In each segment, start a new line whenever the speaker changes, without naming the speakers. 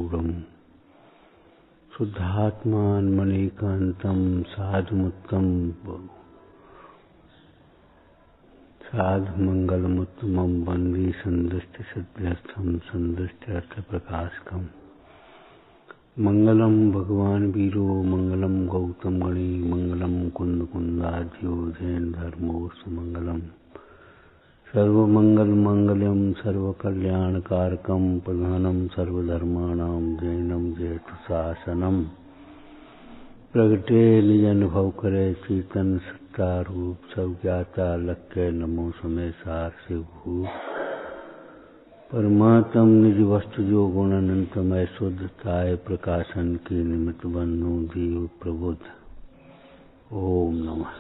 रूढ़म् शुद्धात्मानमनेकान्तं साधुमुत्तमं साधुमंगलमुत्तमं वन्दे सन्दृष्टिसद्भ्यस्थं सन्दृष्ट्यर्थप्रकाशकम् मंगलम भगवान वीरो मंगलम गौतम गणी मंगलम कुंद कुंदाज्यो जैन धर्मो सुमंगलम सर्वमंगल मंगलम सर्वकल्याणकारकम प्रधानम सर्वधर्माणां जैनम जयतु शासनम प्रगटे निज अनुभव करे चेतन सत्ता रूप सब ज्ञाता लक्ष्य नमो समय सार से भूप परमात्म निज वस्तु जो गुण अनंतमय शुद्धताय प्रकाशन के निमित्त बंधु जीव प्रबुद्ध। ओम नमः।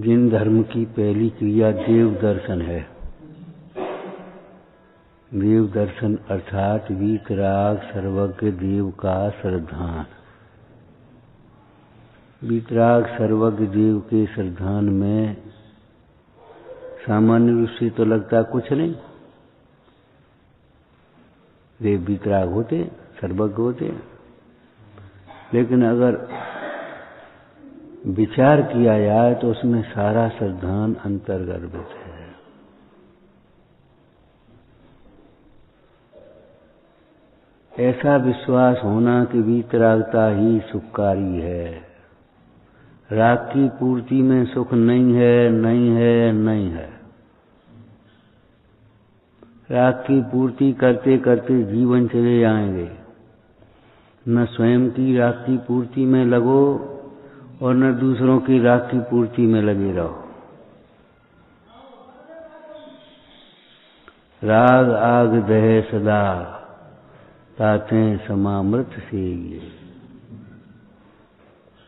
जिन धर्म की पहली क्रिया देव दर्शन है, देव दर्शन अर्थात वीतराग सर्वज्ञ देव का श्रद्धान। वीतराग सर्वज्ञ देव के श्रद्धान में सामान्य रूप से तो लगता कुछ नहीं, देव वीतराग होते सर्वज्ञ होते, लेकिन अगर विचार किया जाए तो उसमें सारा श्रद्धान अंतर्गर्भित है। ऐसा विश्वास होना कि वीतरागता ही सुखकारी है, राग की पूर्ति में सुख नहीं है, नहीं है, नहीं है। राग की पूर्ति करते करते जीवन चले जाएंगे, न स्वयं की राग की पूर्ति में लगो और न दूसरों की राग की पूर्ति में लगे रहो। राग आग दहे सदा ताते समामृत से ये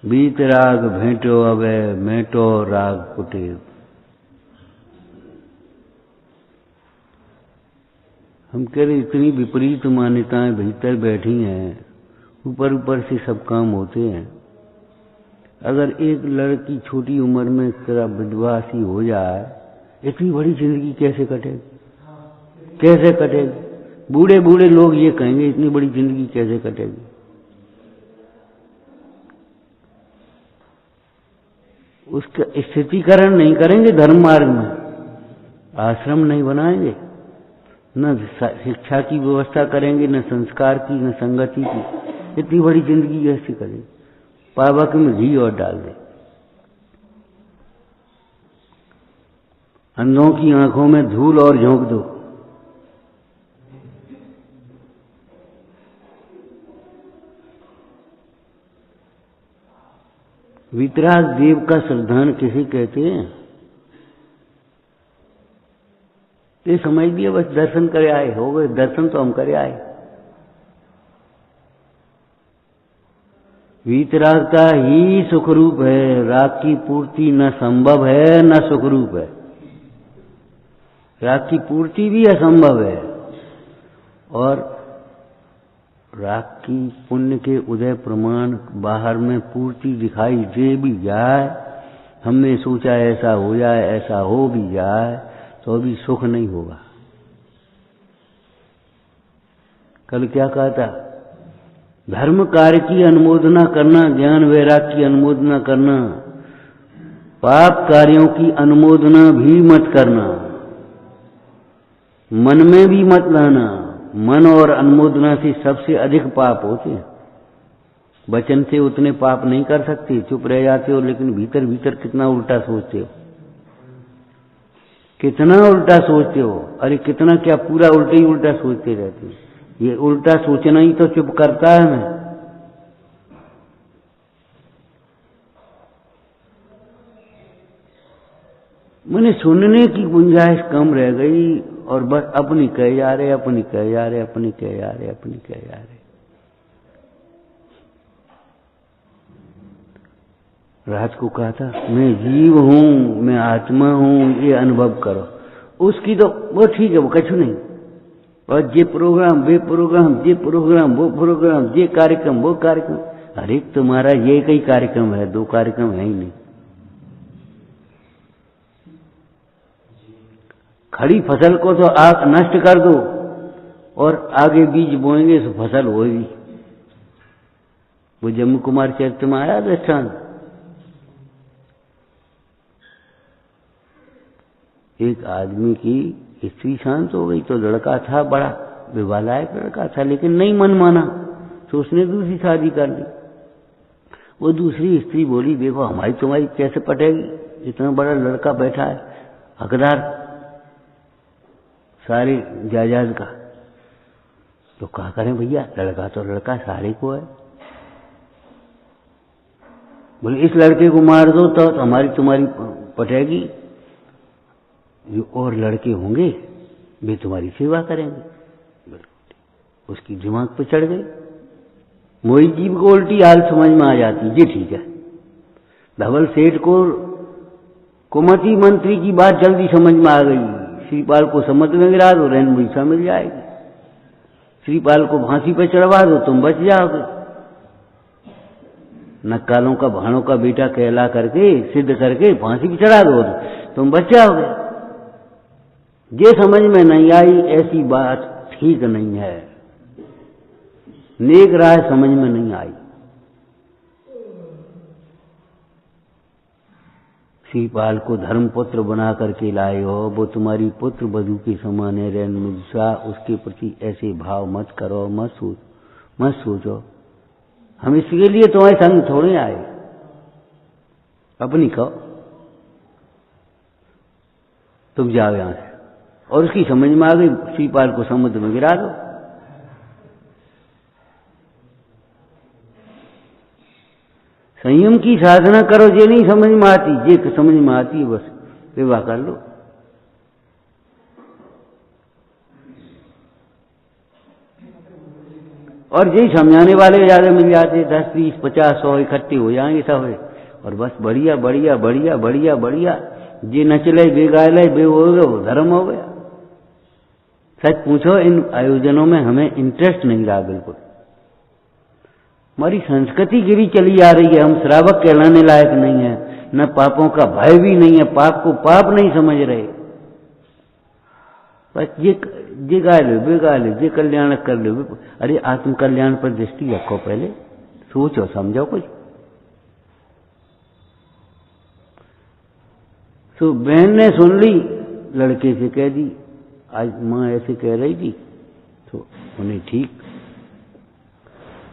बीत राग भेंटो अवे मेटो राग कुटे। हम कह रहे इतनी विपरीत मान्यताएं भीतर बैठी हैं, ऊपर ऊपर से सब काम होते हैं। अगर एक लड़की छोटी उम्र में तेरा विधवा सी हो जाए, इतनी बड़ी जिंदगी कैसे कटेगी, कैसे कटेगी? बूढ़े बूढ़े लोग ये कहेंगे इतनी बड़ी जिंदगी कैसे कटेगी। उसका स्थितिकरण नहीं करेंगे, धर्म मार्ग में आश्रम नहीं बनाएंगे, न शिक्षा की व्यवस्था करेंगे, न संस्कार की, न संगति की। इतनी बड़ी जिंदगी कैसे करेंगे? पावक में घी और डाल दे। अंधों की आंखों में धूल और झोंक दो। वीतराग देव का श्रद्धान किसे कहते हैं? ये समझ दिया बस दर्शन करे आए, हो गए दर्शन तो हम करे आए। वीतरागता ही सुखरूप है, राग की पूर्ति न संभव है न सुखरूप है। राग की पूर्ति भी असंभव है, और राग की पुण्य के उदय प्रमाण बाहर में पूर्ति दिखाई दे भी जाए, हमने सोचा ऐसा हो जाए, ऐसा हो भी जाए, तो अभी सुख नहीं होगा। कल क्या कहा था? धर्म कार्य की अनुमोदना करना, ज्ञान वैराग की अनुमोदना करना, पाप कार्यों की अनुमोदना भी मत करना, मन में भी मत लाना। मन और अनुमोदना से सबसे अधिक पाप होते हैं। वचन से उतने पाप नहीं कर सकते, चुप रह जाते हो, लेकिन भीतर भीतर कितना उल्टा सोचते हो, कितना उल्टा सोचते हो। अरे कितना क्या, पूरा उल्टा ही उल्टा सोचते रहते हो। ये उल्टा सोचना ही तो चुप करता है हमें। मैंने सुनने की गुंजाइश कम रह गई, और बस अपनी कहे जा रहे, अपनी कहे जा रहे, अपनी कहे जा रहे, अपनी कहे जा रहे। राज को कहा था मैं जीव हूं, मैं आत्मा हूं, ये अनुभव करो। उसकी तो वो ठीक है, वो कछु नहीं। और ये प्रोग्राम वे प्रोग्राम, ये प्रोग्राम वो प्रोग्राम, ये कार्यक्रम वो कार्यक्रम, अरे तुम्हारा ये कई कार्यक्रम है, 2 कार्यक्रम है ही नहीं। खड़ी फसल को तो आप नष्ट कर दो और आगे बीज बोएंगे तो फसल होगी। वो जम्मू कुमार चरित्र में आया दृष्टांत, एक आदमी की स्त्री शांत हो गई तो लड़का था, बड़ा विवाह लड़का था, लेकिन नहीं मन माना तो उसने दूसरी शादी कर ली। वो दूसरी स्त्री बोली, देखो हमारी तुम्हारी कैसे पटेगी, इतना बड़ा लड़का बैठा है, हकदार सारे जायदाद का, तो क्या करें भैया, लड़का तो लड़का सारे को है। बोले इस लड़के को मार दो तो हमारी तुम्हारी पटेगी, जो और लड़के होंगे वे तुम्हारी सेवा करेंगे। उसकी दिमाग पे चढ़ गई। मोहित जी को उल्टी हाल समझ में आ जाती, जी ठीक है। धवल सेठ को कुमति मंत्री की बात जल्दी समझ में आ गई। श्रीपाल को समुद्र में गिरा दो, रैन मुईसा मिल जाएगी। श्रीपाल को फांसी पे चढ़वा दो, तुम बच जाओगे। नक्कालों का भाणों का बेटा कहला करके सिद्ध करके फांसी पे चढ़ा दो, तुम बच जाओगे। ये समझ में नहीं आई, ऐसी बात ठीक नहीं है। नेक राय समझ में नहीं आई। श्रीपाल को धर्मपुत्र बना करके लाए हो, वो तुम्हारी पुत्र वधू के समान है। रैन मुईसा, उसके प्रति ऐसे भाव मत करो, मत सोचो। हम इसके लिए तुम्हारे संग थोड़े आए, अपनी कहो, तुम जाओ यहां से। और उसकी समझ में आ गई, श्रीपाल को समुद्र में गिरा दो। संयम की साधना करो, ये नहीं समझ में आती, ये समझ में आती है बस विवाह कर लो। और यही समझाने वाले ज्यादा मिल जाते, 10, 20, 50, 100 इकट्ठे हो जाएंगे सब, और बस बढ़िया बढ़िया बढ़िया बढ़िया बढ़िया, जे नचले बे गायले बे हो गए, धर्म हो गया। सच पूछो, इन आयोजनों में हमें इंटरेस्ट नहीं रहा बिल्कुल। हमारी संस्कृति गिरी चली आ रही है, हम श्रावक कहलाने लायक नहीं है, न पापों का भय भी नहीं है, पाप को पाप नहीं समझ रहे। बस ये गा लो, वे गा लो, ये कल्याण कर लो। अरे आत्म कल्याण पर दृष्टि रखो, पहले सोचो समझो कुछ। तो बहन ने सुन ली, लड़के से कह दी, आज माँ ऐसे कह रही थी, तो उन्हें ठीक।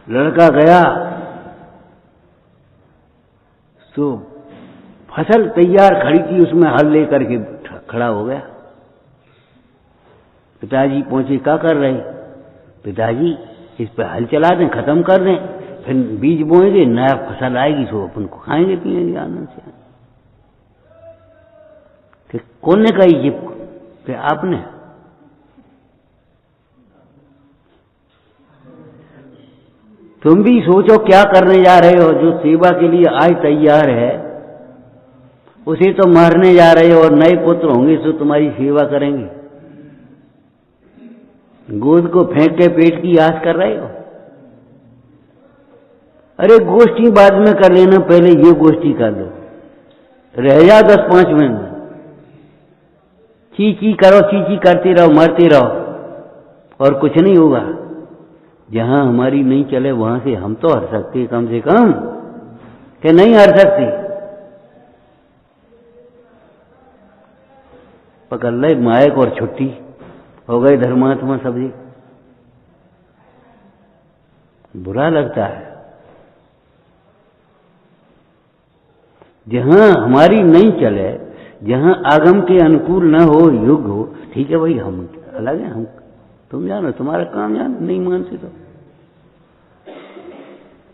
लड़का गया तो फसल तैयार खड़ी थी, उसमें हल लेकर के खड़ा हो गया। पिताजी पहुंचे, क्या कर रहे? पिताजी इस पे हल चला दें, खत्म कर दें, फिर बीज बोएंगे, नया फसल आएगी, तो अपन को खाएंगे पिएंगे आनंद से। फिर कौन ने कही ये? फिर आपने। तुम भी सोचो क्या करने जा रहे हो। जो सेवा के लिए आज तैयार है उसे तो मारने जा रहे हो, और नए पुत्र होंगे तो तुम्हारी सेवा करेंगे। गोद को फेंक के पेट की आस कर रहे हो। अरे गोष्ठी बाद में कर लेना, पहले ये गोष्ठी कर लो। रह जा 10-5 मिनट, ची करो, ची करते रहो, मरते रहो, और कुछ नहीं होगा। जहां हमारी नहीं चले वहां से हम तो हर सकते, कम से कम, कि नहीं हर सकते। पकड़ ले मायक और छुट्टी, हो गए धर्मात्मा सब्जी। बुरा लगता है। जहां हमारी नहीं चले, जहां आगम के अनुकूल न हो, युग हो, ठीक है भाई, हम अलग है, हम तुम जानो, तुम्हारा काम जानो, नहीं मानते तो।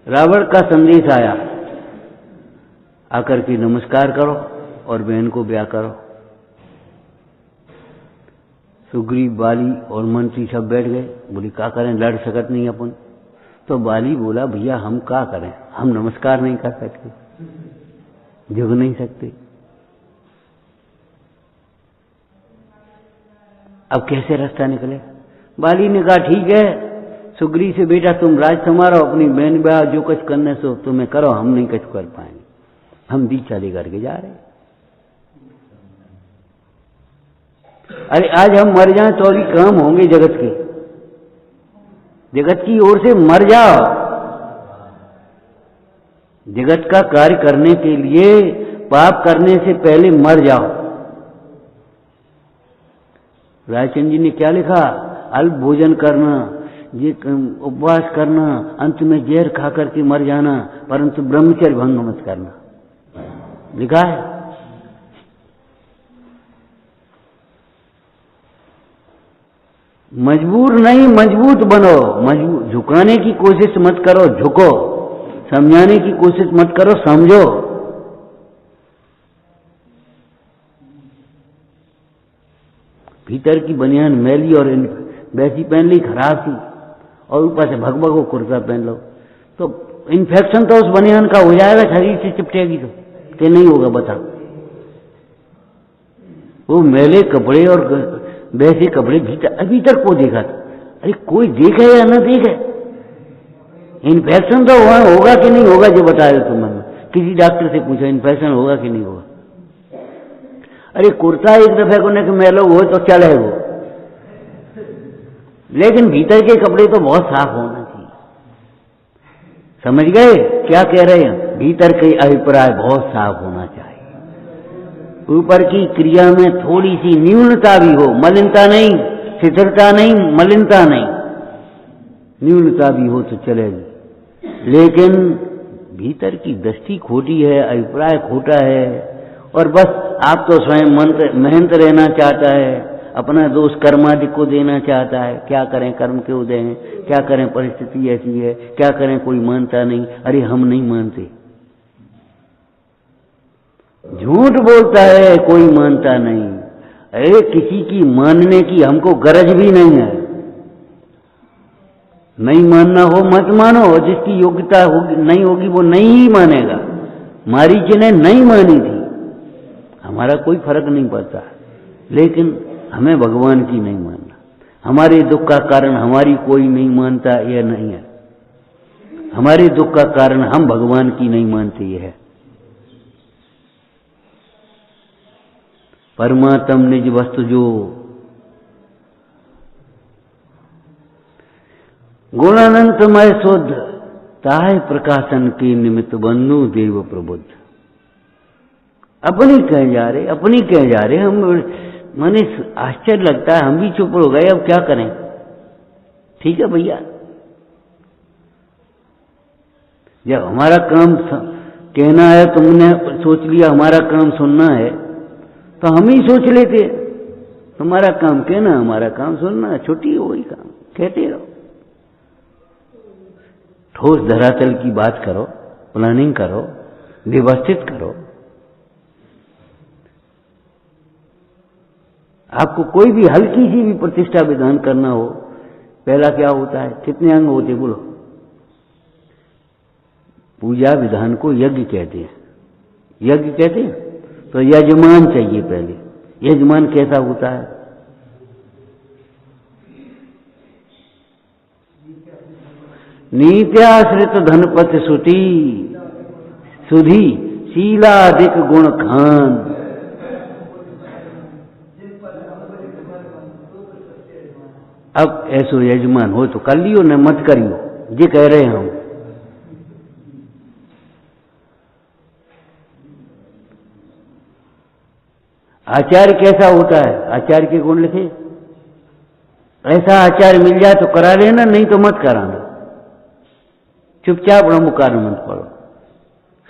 रावण का संदेश आया, आकर के नमस्कार करो और बहन को ब्याह करो। सुग्रीव, बाली और मंत्री सब बैठ गए। बोली क्या करें, लड़ सकत नहीं अपन। तो बाली बोला, भैया हम क्या करें, हम नमस्कार नहीं कर सकते, झुक नहीं सकते, अब कैसे रास्ता निकले। बाली ने कहा ठीक है, सुग्री से बेटा तुम राज संभालो, अपनी बहन ब्याह जो कुछ करने सो तुम्हें करो, हम नहीं कुछ कर पाएंगे, हम दीक्षा दे करके जा रहे। अरे आज हम मर जाएं तो भी काम होंगे जगत के, जगत की ओर से मर जाओ। जगत का कार्य करने के लिए पाप करने से पहले मर जाओ। रायचंद जी ने क्या लिखा? अल्प भोजन करना, ये उपवास करना, अंत में जहर खा करके मर जाना, परंतु ब्रह्मचर्य भंग मत करना, लिखा है। मजबूर नहीं, मजबूत बनो। मजबूत झुकाने की कोशिश मत करो, झुको। समझाने की कोशिश मत करो, समझो। भीतर की बनियान मैली और वैसी पहन ली खराब थी, और ऊपर से भगभग को कुर्ता पहन लो, तो इन्फेक्शन तो उस बनियान का हो जाएगा, शरीर से चिपटेगी तो क्या नहीं होगा बता। वो मैले कपड़े और वैसे कपड़े भीतर को देखा था। अरे कोई देखे या न देखे, इन्फेक्शन तो वहां होगा कि नहीं होगा, जो बता रहे तुम। किसी डॉक्टर से पूछा इन्फेक्शन होगा कि नहीं होगा। अरे कुर्ता एक दफे को न मैलो हो तो चले वो, लेकिन भीतर के कपड़े तो बहुत साफ होना चाहिए। समझ गए क्या कह रहे हैं? भीतर के अभिप्राय बहुत साफ होना चाहिए। ऊपर की क्रिया में थोड़ी सी न्यूनता भी हो, मलिनता नहीं, शिथिलता नहीं, मलिनता नहीं, न्यूनता भी हो तो चलेगी। लेकिन भीतर की दृष्टि खोटी है, अभिप्राय खोटा है, और बस आप तो स्वयं मेहनत रहना चाहता है, अपना दोष कर्मादि को देना चाहता है। क्या करें, कर्म के उदय हैं, क्या करें, परिस्थिति ऐसी है, क्या करें, कोई मानता नहीं। अरे हम नहीं मानते, झूठ बोलता है, कोई मानता नहीं। अरे किसी की मानने की हमको गरज भी नहीं है। नहीं मानना हो मत मानो, और जिसकी योग्यता होगी नहीं होगी वो नहीं ही मानेगा। मारीच ने नहीं मानी थी, हमारा कोई फर्क नहीं पड़ता, लेकिन हमें भगवान की नहीं मानना। हमारे दुख का कारण हमारी कोई नहीं मानता, यह नहीं है। हमारे दुख का कारण हम भगवान की नहीं मानते, यह है। परमात्म निज वस्तु जो गुणानंतमय शुद्ध, ताहे प्रकाशन के निमित्त बंधु देव प्रबुद्ध। अपनी कह जा रहे, अपनी कह जा रहे। हम माने आश्चर्य लगता है, हम भी चुप हो गए, अब क्या करें। ठीक है भैया, जब हमारा काम कहना है, तुमने सोच लिया हमारा काम सुनना है, तो हम ही सोच लेते। तुम्हारा काम कहना, हमारा काम सुनना, छुट्टी हो गई, काम कहते रहो। ठोस धरातल की बात करो, प्लानिंग करो, व्यवस्थित करो। आपको कोई भी हल्की सी भी प्रतिष्ठा विधान करना हो, पहला क्या होता है? कितने अंग होते बोलो? पूजा विधान को यज्ञ कहते हैं। यज्ञ कहते हैं तो यजमान चाहिए पहले। यजमान कैसा होता है? नीत्याश्रित धनपति सुटी सुधी शीलाधिक गुण खान। अब ऐसो यजमान हो तो कर लियो, न मत करियो, ये कह रहे हैं हम। आचार्य कैसा होता है? आचार्य के गुण लिखे। ऐसा आचार्य मिल जाए तो करा लेना, नहीं तो मत कराना। चुपचाप ब्रह्मकार मत पढ़ो।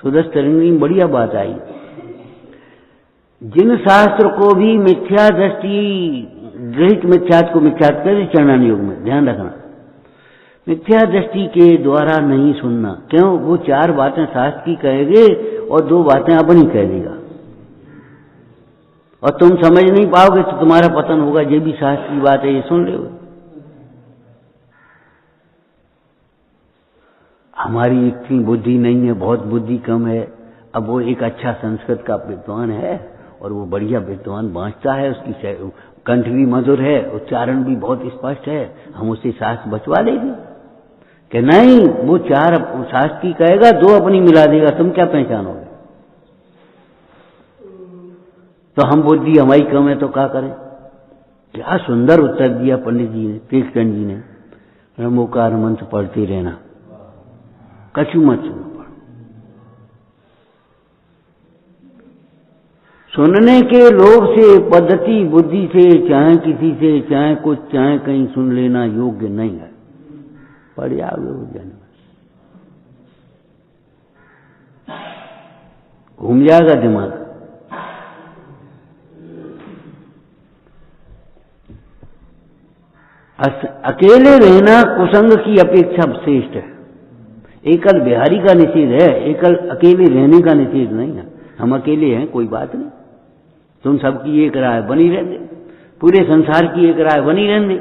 सुदर्श तरंगी में बढ़िया बात आई। जिन शास्त्र को भी मिथ्या दृष्टि गृहित मिथ्यात्व को मिथ्यात्व कर चरणान योग में ध्यान रखना, मिथ्या दृष्टि के द्वारा नहीं सुनना। क्यों? वो 4 बातें शास्त्र की कहेंगे और 2 बातें अपनी कह देगा, और तुम समझ नहीं पाओगे तो तुम्हारा पतन होगा। ये भी शास्त्र की बात है, ये सुन लो। हमारी इतनी बुद्धि नहीं है, बहुत बुद्धि कम है। अब वो एक अच्छा संस्कृत का विद्वान है और वो बढ़िया विद्वान बांचता है, उसकी कंठ भी मधुर है, उच्चारण भी बहुत स्पष्ट है, हम उससे शास्त्र बचवा लेंगे। कि नहीं, वो 4 शास्त्री कहेगा, 2 अपनी मिला देगा, तुम क्या पहचानोगे? तो हम बुद्धि हमारी कम है तो क्या करें? क्या सुंदर उत्तर दिया पंडित जी ने, तीर्थचंद जी ने। नमोकार मंत्र पढ़ते रहना, कछु मत सुनो। सुनने के लोभ से, पद्धति बुद्धि से, चाहे किसी से, चाहे कुछ, चाहे कहीं सुन लेना योग्य नहीं है। पढ़ जाओगे वो जन्म, घूम जाएगा दिमाग। अकेले रहना कुसंग की अपेक्षा श्रेष्ठ है। एकल बिहारी का निषेध है, एकल अकेले रहने का निषेध नहीं है। हम अकेले हैं, कोई बात नहीं, तुम सबकी एक राय बनी रहने, पूरे संसार की एक राय बनी रहने,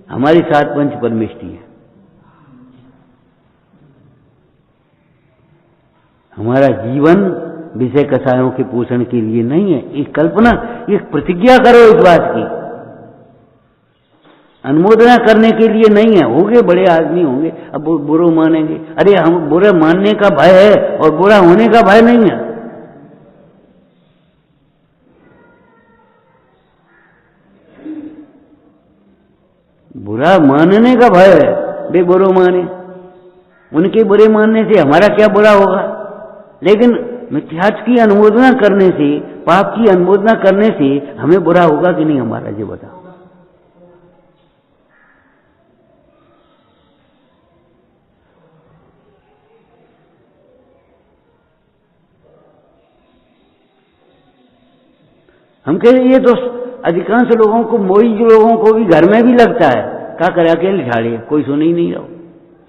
हमारे साथ पंच परमेष्टि है। हमारा जीवन विषय कसायों के पोषण के लिए नहीं है। एक कल्पना, एक प्रतिज्ञा करो इस बात की, अनुमोदना करने के लिए नहीं है। होंगे बड़े आदमी होंगे, अब बुरो मानेंगे, अरे हम बुरा मानने का भय है और बुरा होने का भय नहीं है। बुरा मानने का भय है, वे बुरो माने, उनके बुरे मानने से हमारा क्या बुरा होगा। लेकिन मिथ्यात्व की अनुमोदना करने से, पाप की अनुमोदना करने से हमें बुरा होगा कि नहीं हमारा, ये बताओ। हम कह रहे ये तो अधिकांश लोगों को, मोई लोगों को भी घर में भी लगता है। क्या करे, अकेले झाड़िए, कोई सुन ही नहीं रहो,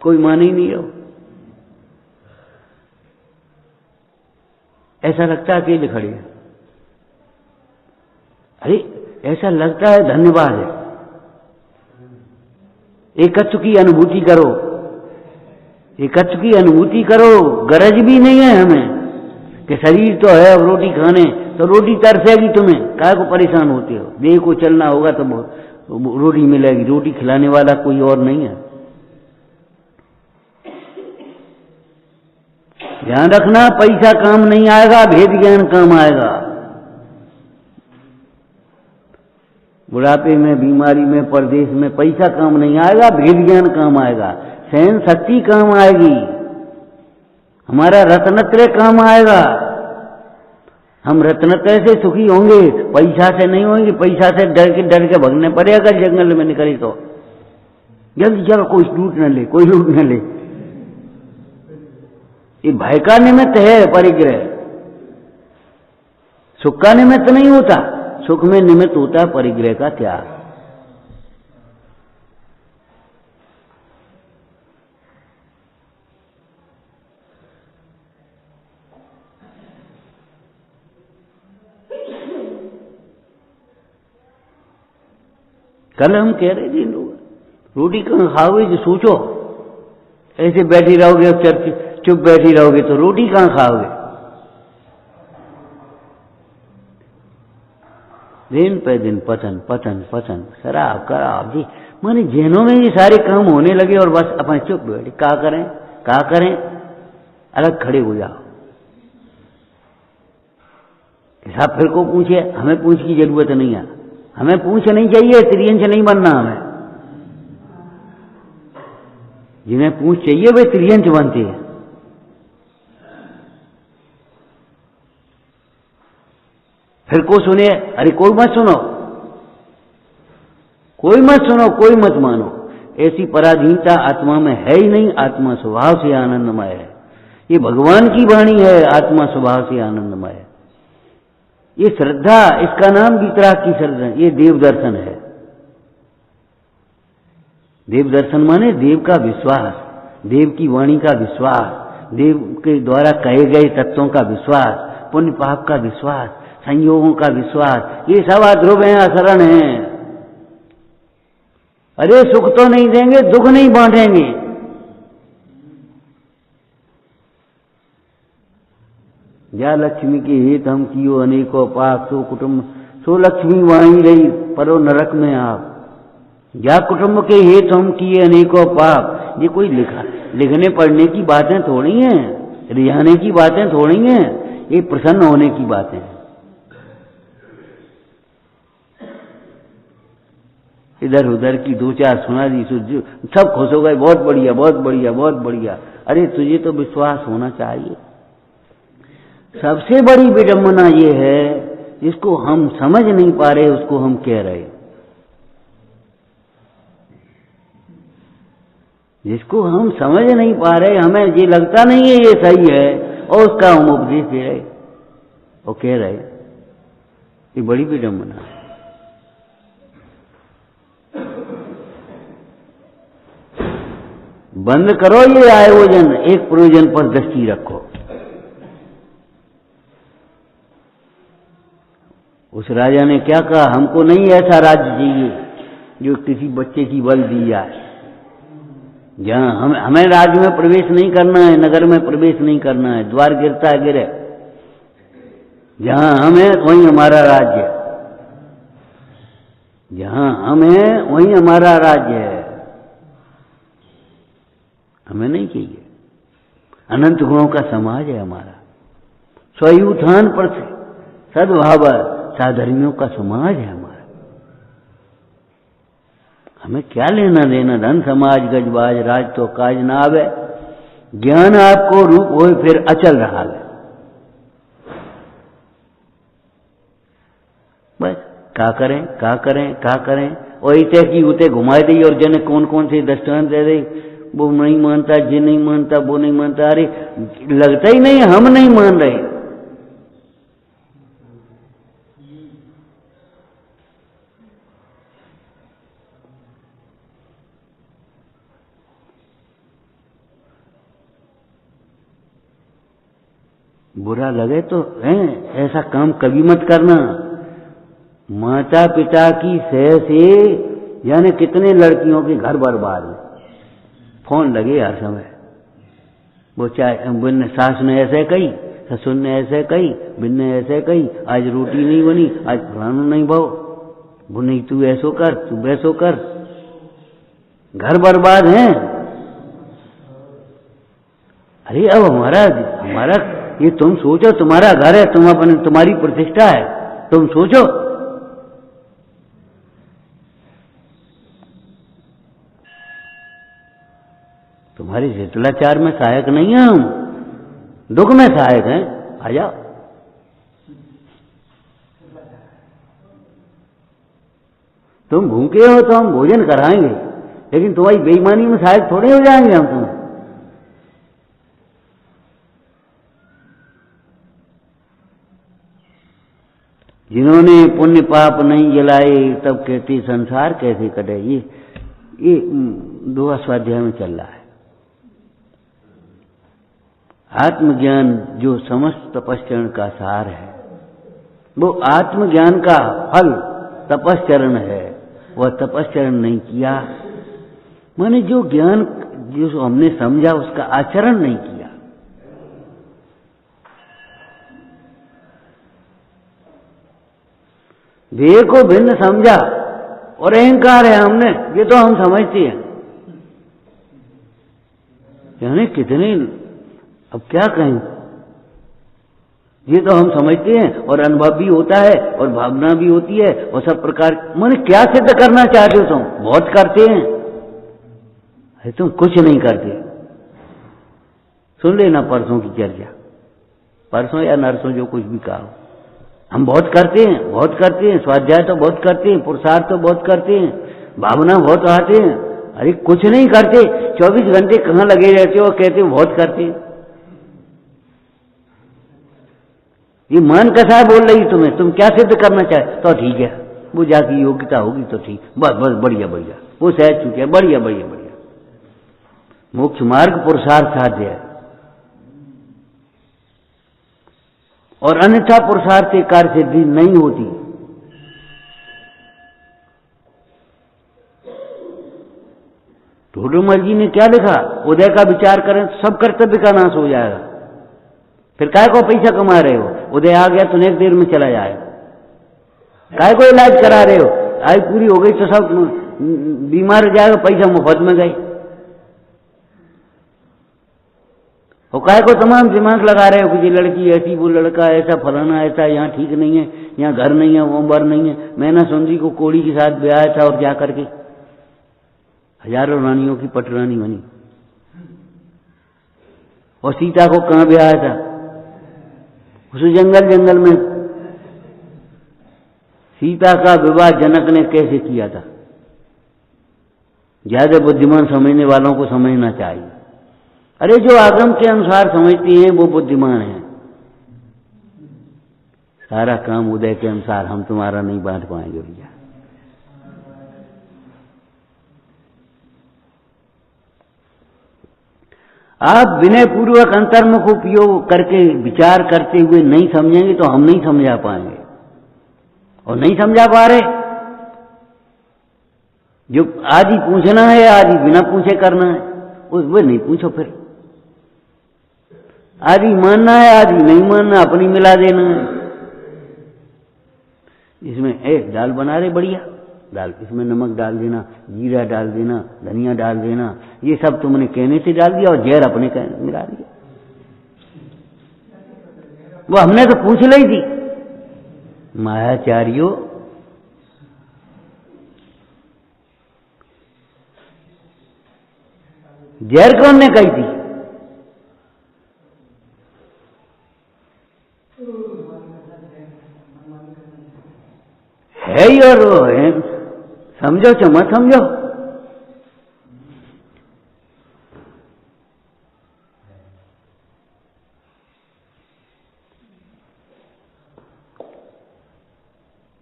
कोई मान ही नहीं रहो, ऐसा लगता है अकेले खड़े। अरे ऐसा लगता है, धन्यवाद है, एकत्व की अनुभूति करो, एकत्व की अनुभूति करो। गरज भी नहीं है हमें कि शरीर तो है, अब रोटी खाने, तो रोटी तरसेगी तुम्हें, काय को परेशान होते हो। देह को चलना होगा तो रोटी मिलेगी, रोटी खिलाने वाला कोई और नहीं है। ध्यान रखना, पैसा काम नहीं आएगा, भेद ज्ञान काम आएगा। बुढ़ापे में, बीमारी में, परदेश में पैसा काम नहीं आएगा, भेद ज्ञान काम आएगा, सहन शक्ति काम आएगी, हमारा रत्नत्रय काम आएगा। हम रत्नत्रय से सुखी होंगे, पैसा से नहीं होंगे। पैसा से डर के भगने पड़ेगा, जंगल में निकले तो जल्दी चलो, कोई लूट न ले, कोई लूट न ले। ये भय का निमित्त है परिग्रह, सुख का निमित्त नहीं होता। सुख में निमित्त होता है परिग्रह का त्याग। कल हम कह रहे थे, रोटी कहाँ खाओगे, जो सोचो। ऐसे बैठी रहोगे और चुप बैठी रहोगे तो रोटी कहाँ खाओगे। दिन पे दिन पतन पतन पतन, शराब कराब जी, माने जहनों में ये सारे काम होने लगे और बस अपन चुप बैठे। क्या करें, क्या करें, अलग खड़े हो जाओ। साहब फिर को पूछे, हमें पूछ की जरूरत नहीं है, हमें पूछ नहीं चाहिए, त्रियंच नहीं बनना हमें। जिन्हें पूछ चाहिए वे त्रियंच बनते हैं। फिर को सुने, अरे कोई मत सुनो, कोई मत सुनो, कोई मत मानो। ऐसी पराधीनता आत्मा में है ही नहीं। आत्मा स्वभाव से आनंदमय है। ये भगवान की वाणी है, आत्मा स्वभाव से आनंदमय है। ये श्रद्धा, इसका नाम वितराग की श्रद्धा, ये देव दर्शन है। देव दर्शन माने देव का विश्वास, देव की वाणी का विश्वास, देव के द्वारा कहे गए तत्वों का विश्वास, पुण्य पाप का विश्वास, संयोगों का विश्वास। ये सब अध्रुव हैं, असरण हैं। अरे सुख तो नहीं देंगे, दुख नहीं बांटेंगे। या लक्ष्मी के हित हम कियो अनेकों पाप, सो कुटुंब सो लक्ष्मी वहीं रही परो नरक में आप। या कुटुंब के हित हम किए अनेकों पाप, ये कोई लिखने पढ़ने की बातें थोड़ी हैं, रिझाने की बातें थोड़ी हैं, ये प्रसन्न होने की बातें हैं। इधर उधर की दो चार सुना दी, सब खुश हो गए, बहुत बढ़िया बहुत बढ़िया बहुत बढ़िया। अरे तुझे तो विश्वास होना चाहिए। सबसे बड़ी विडंबना ये है, जिसको हम समझ नहीं पा रहे उसको हम कह रहे, जिसको हम समझ नहीं पा रहे, हमें ये लगता नहीं है ये सही है, और उसका हम उपदेश दे रहे और कह रहे, ये बड़ी विडंबना है। बंद करो ये आयोजन, एक प्रयोजन पर दृष्टि रखो। उस राजा ने क्या कहा, हमको नहीं ऐसा राज्य चाहिए जो किसी बच्चे की बल दी जाए, जहां हमें राज्य में प्रवेश नहीं करना है, नगर में प्रवेश नहीं करना है, द्वार गिरता है गिरे, जहां हम हैं वहीं हमारा राज्य है, जहां हम हैं वहीं हमारा राज्य है, हमें नहीं चाहिए। अनंत गुणों का समाज है हमारा, स्वयुत्थान पर सद्भाव साधर्मियों का समाज है हमारा। हमें क्या लेना देना, धन समाज गजबाज राज तो काज ना आवे, ज्ञान आपको रूप होए फिर अचल रहा है। बस क्या करें क्या करें क्या करें, और इतने की उते घुमा दी और जने कौन कौन से दृष्टांत दे दे, वो नहीं मानता, ये नहीं मानता, वो नहीं मानता। अरे लगता ही नहीं हम नहीं मान रहे। बुरा लगे तो है, ऐसा काम कभी मत करना। माता पिता की सह से यानी कितने लड़कियों के घर बर्बाद है, फोन लगे हर समय। वो चाहे बिन सास ने ऐसे कही, ससुर ने ऐसे कही, बिन ने ऐसे कही, आज रोटी नहीं बनी, आज फलाना नहीं भाव, वो नहीं तू ऐसो कर, तू वैसो कर, घर बर्बाद है। अरे अब हमारा ये तुम सोचो, तुम्हारा घर है, तुम्हारी प्रतिष्ठा है, तुम सोचो। तुम्हारी शिष्टाचार में सहायक नहीं है हम, दुख में सहायक हैं। आ जाओ। तुम भूखे हो तो हम भोजन कराएंगे, लेकिन तुम्हारी बेईमानी में सहायक थोड़े हो जाएंगे हम तुम्हें। जिन्होंने पुण्य पाप नहीं जलाए तब कहते संसार कैसे कटे। ये दोहा स्वाध्याय में चल रहा है। आत्मज्ञान जो समस्त तपस्चरण का सार है, वो आत्मज्ञान का फल तपस्चरण है। वह तपस्चरण नहीं किया, माने जो ज्ञान जो हमने समझा उसका आचरण नहीं किया। देह को भिन्न समझा और अहंकार है हमने, ये तो हम समझते हैं। यानी कितने, अब क्या कहें, ये तो हम समझते हैं और अनुभव भी होता है और भावना भी होती है और सब प्रकार। माने क्या सिद्ध करना चाहते हो तुम? बहुत करते हैं। अरे तुम कुछ नहीं करते। सुन लेना परसों की चर्चा, परसों या नरसों जो कुछ भी कहा। हम बहुत करते हैं, बहुत करते हैं, स्वाध्याय तो बहुत करते हैं, पुरुषार्थ तो बहुत करते हैं, भावना बहुत आते हैं। अरे कुछ नहीं करते, 24 घंटे कहाँ लगे रहते हो और कहते हो बहुत करते हैं। ये मन कैसा बोल रही तुम्हें, तुम क्या सिद्ध करना चाहे? तो ठीक है, वो जाकी योग्यता होगी तो ठीक, बस बस बढ़िया बढ़िया, वो सहज चुके हैं, बढ़िया बढ़िया बढ़िया। मोक्ष मार्ग पुरुषार्थ साध्य है, और अन्यथा पुरुषार्थ से कार्य सिद्धि नहीं होती। ढोडुमल जी ने क्या लिखा, उदय का विचार करें तो सब कर्तव्य का नाश हो जाएगा। फिर काय को पैसा कमा रहे हो? उदय आ गया तो एक देर में चला जाएगा। काय को इलाज करा रहे हो? आयु पूरी हो गई तो सब बीमार हो जाएगा, पैसा मुफ्त में गए। और काय को तमाम दिमाग लगा रहे हो कि ये लड़की ऐसी, वो लड़का ऐसा, फलाना ऐसा, यहाँ ठीक नहीं है, यहाँ घर नहीं है, वो बर नहीं है। मैना सुंदरी को कोड़ी के साथ ब्याह था और क्या करके हजारों रानियों की पटरानी बनी। और सीता को कहाँ ब्याह था? उस जंगल में। सीता का विवाह जनक ने कैसे किया था? ज्यादा बुद्धिमान समझने वालों को समझना चाहिए। अरे जो आगम के अनुसार समझते हैं वो बुद्धिमान हैं। सारा काम उदय के अनुसार हम तुम्हारा नहीं बांट पाएंगे भैया। आप विनय पूर्वक अंतर्मुख उपयोग करके विचार करते हुए नहीं समझेंगे तो हम नहीं समझा पाएंगे। और नहीं समझा पा रहे, जो आज ही पूछना है आज ही बिना पूछे करना है, उस वो नहीं पूछो। फिर आज ही मानना है आज ही नहीं मानना, अपनी मिला देना है। इसमें एक दाल बना रहे बढ़िया दाल, इसमें नमक डाल देना, जीरा डाल देना, धनिया डाल देना, ये सब तुमने कहने से डाल दिया और जहर अपने मिला दिया। वो हमने तो पूछ ली थी। मायाचार्यों, जहर कौन ने कही थी? है ही और वो है, समझो चाहे मत समझो।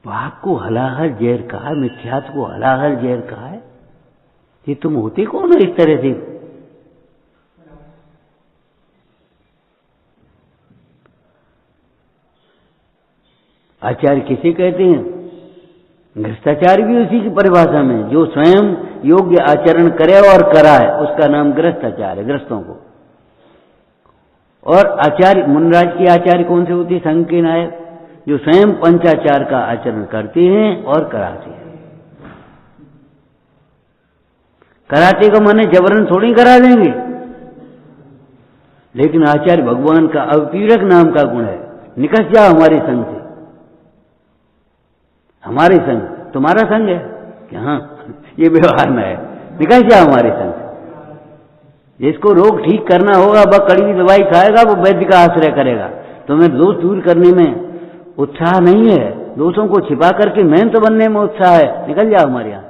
पाप को हलाहल जहर कहा, मिथ्यात्व को हलाहल जहर कहा है। ये तुम होते कौन हो इस तरह से? आचार्य किसे कहते हैं? गृहस्थाचार्य भी उसी की परिभाषा में, जो स्वयं योग्य आचरण करे और कराए उसका नाम गृहस्थाचार्य, गृहस्थों को। और आचार्य, मुनराज के आचार्य कौन से होते? संघ के नायक, जो स्वयं पंचाचार का आचरण करते हैं और कराते हैं। कराते को माने जबरन थोड़ी करा देंगे, लेकिन आचार्य भगवान का अवपीड़क नाम का गुण है। निकल जाओ हमारे संघ से। हमारे संग, तुम्हारा संग है कि हाँ ये व्यवहार में है, निकल जाओ हमारे संग। जिसको रोग ठीक करना होगा वह कड़वी दवाई खाएगा, वो वैद्य का आश्रय करेगा। तुम्हें दोष दूर करने में उत्साह नहीं है, दोषों को छिपा करके मेहनत बनने में उत्साह है, निकल जाओ हमारे यहां।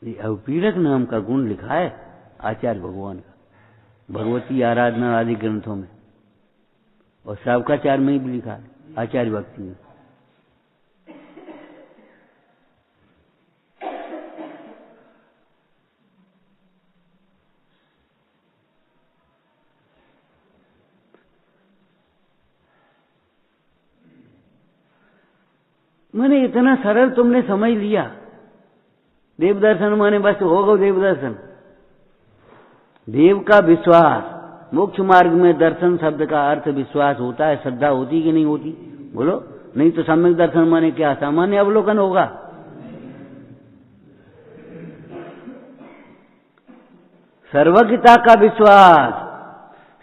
ये अवपीड़क नाम का गुण लिखा है आचार्य भगवान का भगवती आराधना आदि ग्रंथों में, और श्रावकाचार्य में भी लिखा है, आचार्य भक्ति में। मैंने इतना सरल तुमने समझ लिया। देव दर्शन माने बस हो गो देव दर्शन। देव का विश्वास, मोक्ष मार्ग में दर्शन शब्द का अर्थ विश्वास होता है। श्रद्धा होती कि नहीं होती? बोलो। नहीं तो सम्यक दर्शन माने क्या? सामान्य अवलोकन होगा। सर्वज्ञता का विश्वास,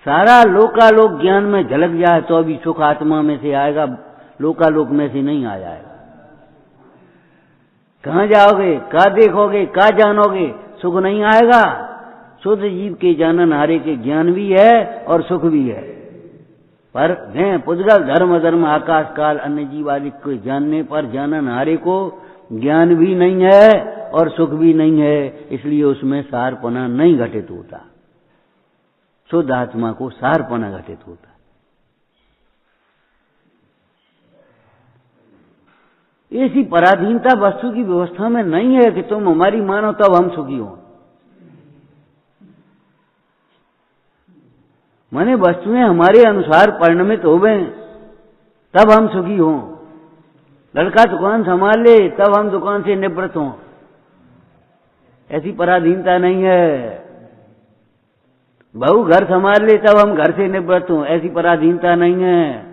सारा लोकालोक ज्ञान में झलक जाए तो भी सुख आत्मा में से आएगा, लोकालोक में से नहीं आ जाएगा। कहां जाओगे, क्या देखोगे, क्या जानोगे? सुख नहीं आएगा। शुद्ध जीव के जानन हारे के ज्ञान भी है और सुख भी है, पर पुद्गल धर्म धर्म आकाश काल अन्य जीव आदि को जानने पर जानन हारे को ज्ञान भी नहीं है और सुख भी नहीं है, इसलिए उसमें सारपना नहीं घटित होता। शुद्ध आत्मा को सारपना घटित होता। ऐसी पराधीनता वस्तु की व्यवस्था में नहीं है कि तुम हमारी मानो तब हम सुखी हो। माने वस्तुएं हमारे अनुसार परिणमित हो गए तब हम सुखी हों। लड़का दुकान संभाल ले तब हम दुकान से निवृत्त हों, ऐसी पराधीनता नहीं है। बहू घर संभाल ले तब हम घर से निवृत्त हों, ऐसी पराधीनता नहीं है।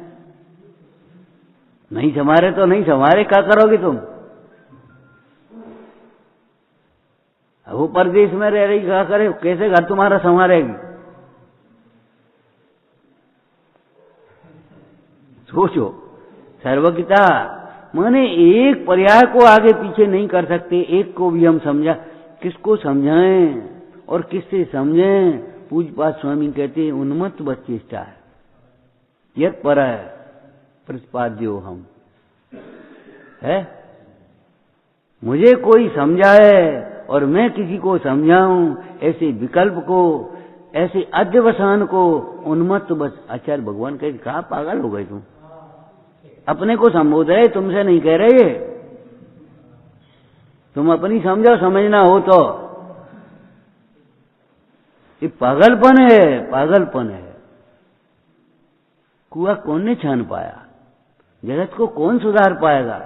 नहीं संभाले तो नहीं संभाले, क्या करोगे तुम? वो परदेश में रह रही, क्या करे, कैसे घर तुम्हारा संभालेगी? सोचो। सर्वज्ञता माने एक पर्याय को आगे पीछे नहीं कर सकते, एक को भी हम समझा, किसको समझाएं और किससे समझें? पूज्यपाद स्वामी कहते हैं उन्मत्त बच्चेष्टा है, यत पर है प्रतिपाद्यो हम है। मुझे कोई समझाए और मैं किसी को समझाऊं, ऐसे विकल्प को, ऐसे अध्यवसान को उन्मत्त बस। आचार्य भगवान कहते कहा पागल हो गए तुम, अपने को संबोध रहे, तुमसे नहीं कह रहे। तुम अपनी समझो, समझना हो तो। ये पागलपन है, पागलपन है। कुआं कौन ने छान पाया? जगत को कौन सुधार पाएगा?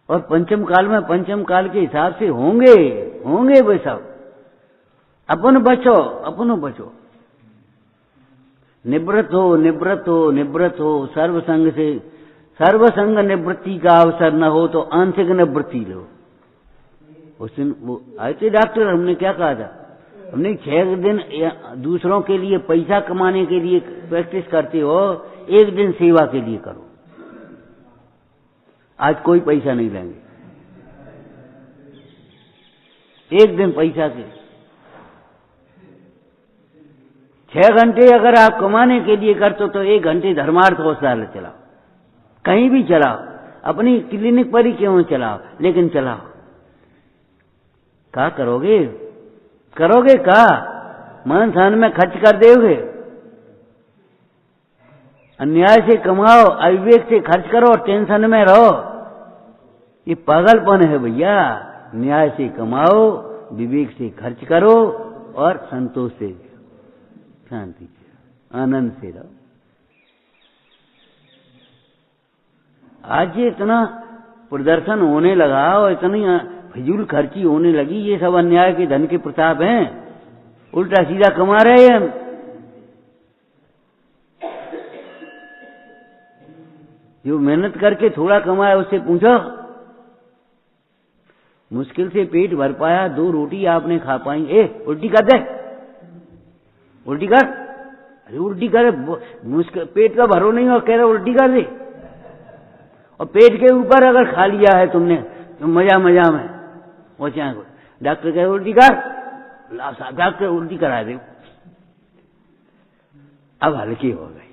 और पंचम काल में पंचम काल के हिसाब से होंगे वे सब। अपन बचो, अपनो बचो। निवृत्त हो, निवृत्त हो, निवृत्त हो। सर्वसंग से, सर्वसंग निवृत्ति का अवसर न हो तो आंशिक निवृत्ति लो। उस दिन वो आए थे डॉक्टर, हमने क्या कहा था? हमने 6 दिन दूसरों के लिए पैसा कमाने के लिए प्रैक्टिस करते हो, 1 दिन सेवा के लिए करो। आज कोई पैसा नहीं लेंगे, 1 दिन पैसा के। 6 घंटे अगर आप कमाने के लिए करते हो तो 1 घंटे धर्मार्थ औषधालय चलाओ, कहीं भी चलाओ, अपनी क्लिनिक पर ही क्यों चलाओ, लेकिन चलाओ। क्या करोगे? करोगे क्या? मान सान में खर्च कर दोगे? अन्याय से कमाओ, अविवेक से खर्च करो और टेंशन में रहो। ये पागलपन है भैया। न्याय से कमाओ, विवेक से खर्च करो और संतोष से, शांति से, आनंद से रहो। आज ये इतना प्रदर्शन होने लगा और इतनी फिजूल खर्ची होने लगी, ये सब अन्याय के धन के प्रताप हैं। उल्टा सीधा कमा रहे हैं हम। जो मेहनत करके थोड़ा कमाया उससे पूछो। मुश्किल से पेट भर पाया, 2 रोटी आपने खा पाई, उल्टी कर दे, उल्टी कर। अरे उल्टी करे, मुश्किल पेट का भरो नहीं और कह रहे उल्टी कर दे। और पेट के ऊपर अगर खा लिया है तुमने तो मजा मजा में वो चाहे डॉक्टर कहे उल्टी कर, डॉक्टर उल्टी करा दे। अब हल्की हो गई।